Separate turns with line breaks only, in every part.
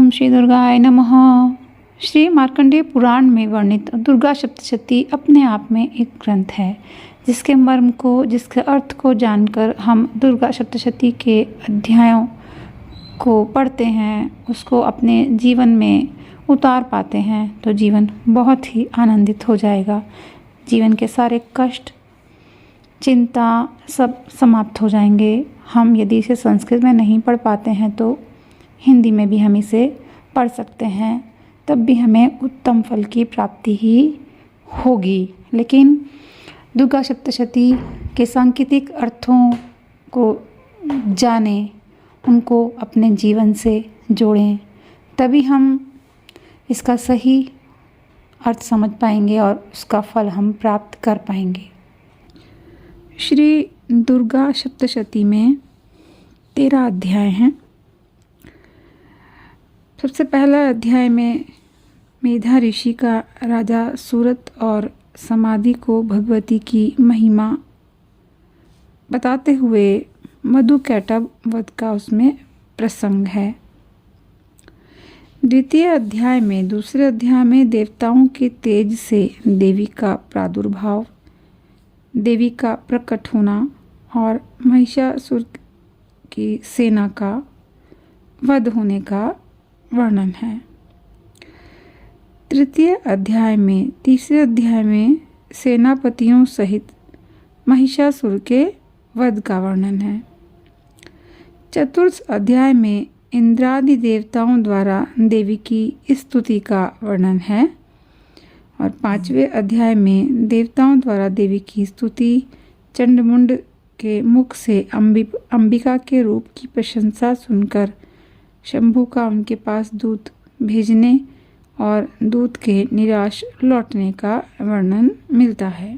ओम श्री दुर्गाय नमः। श्री मार्कंडेय पुराण में वर्णित दुर्गा सप्तशती अपने आप में एक ग्रंथ है, जिसके मर्म को, जिसके अर्थ को जानकर हम दुर्गा सप्तशती के अध्यायों को पढ़ते हैं, उसको अपने जीवन में उतार पाते हैं तो जीवन बहुत ही आनंदित हो जाएगा। जीवन के सारे कष्ट, चिंता सब समाप्त हो जाएंगे। हम यदि इसे संस्कृत में नहीं पढ़ पाते हैं तो हिंदी में भी हम इसे पढ़ सकते हैं, तब भी हमें उत्तम फल की प्राप्ति ही होगी। लेकिन दुर्गा सप्तशती के सांकेतिक अर्थों को जानें, उनको अपने जीवन से जोड़ें, तभी हम इसका सही अर्थ समझ पाएंगे और उसका फल हम प्राप्त कर पाएंगे। श्री दुर्गा सप्तशती में 13 अध्याय हैं। सबसे पहला अध्याय में मेधा ऋषि का राजा सूरत और समाधि को भगवती की महिमा बताते हुए मधुकैटभ वध का उसमें प्रसंग है। द्वितीय अध्याय में, दूसरे अध्याय में देवताओं के तेज से देवी का प्रादुर्भाव, देवी का प्रकट होना और महिषासुर की सेना का वध होने का वर्णन है। तृतीय अध्याय में, तीसरे अध्याय में सेनापतियों सहित महिषासुर के वध का वर्णन है। चतुर्थ अध्याय में इंद्रादि देवताओं द्वारा देवी की स्तुति का वर्णन है और 5वें अध्याय में देवताओं द्वारा देवी की स्तुति, चंडमुंड के मुख से अंबिका के रूप की प्रशंसा सुनकर शंभु का उनके पास दूत भेजने और दूत के निराश लौटने का वर्णन मिलता है।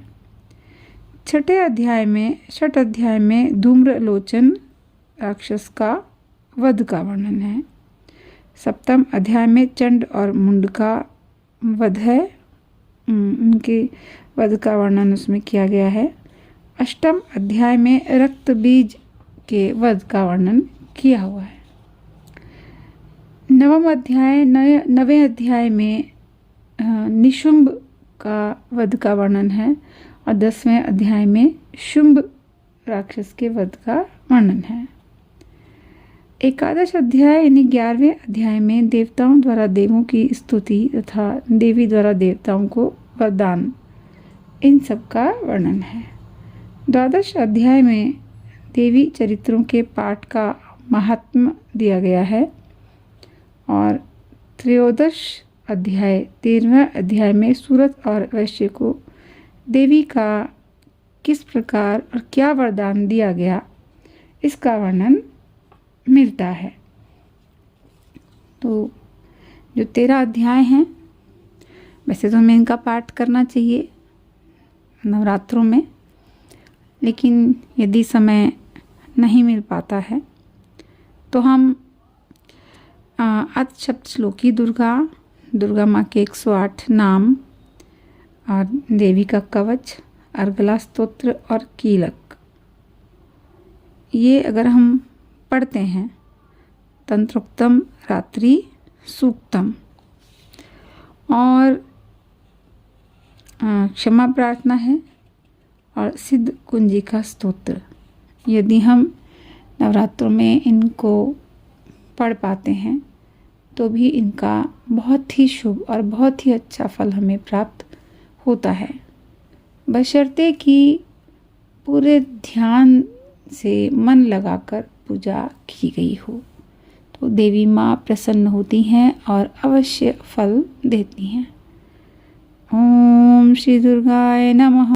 छठे अध्याय में धूम्रलोचन राक्षस का वध का वर्णन है। सप्तम अध्याय में चंड और मुंड का वध है, उनके वध का वर्णन उसमें किया गया है। अष्टम अध्याय में रक्त बीज के वध का वर्णन किया हुआ है। नवें अध्याय में निशुंभ का वध का वर्णन है और 10वें अध्याय में शुंभ राक्षस के वध का वर्णन है। एकादश अध्याय यानी 11वें अध्याय में देवताओं द्वारा देवों की स्तुति तथा देवी द्वारा देवताओं को वरदान, इन सब का वर्णन है। द्वादश अध्याय में देवी चरित्रों के पाठ का महात्म्य दिया गया है और त्रयोदश अध्याय 13वें अध्याय में सूरत और वैश्य को देवी का किस प्रकार और क्या वरदान दिया गया, इसका वर्णन मिलता है। तो जो 13 अध्याय हैं, वैसे तो हमें इनका पाठ करना चाहिए नवरात्रों में, लेकिन यदि समय नहीं मिल पाता है तो हम अष्टसप्तश्लोकी दुर्गा माँ के 108 नाम और देवी का कवच, अर्गला स्तोत्र और कीलक, ये अगर हम पढ़ते हैं, तंत्रोक्तम रात्रि सूक्तम और क्षमा प्रार्थना है और सिद्ध कुंजिका स्तोत्र, यदि हम नवरात्रों में इनको पढ़ पाते हैं तो भी इनका बहुत ही शुभ और बहुत ही अच्छा फल हमें प्राप्त होता है, बशर्ते कि पूरे ध्यान से मन लगाकर पूजा की गई हो तो देवी माँ प्रसन्न होती हैं और अवश्य फल देती हैं। ओम श्री दुर्गाय नमः।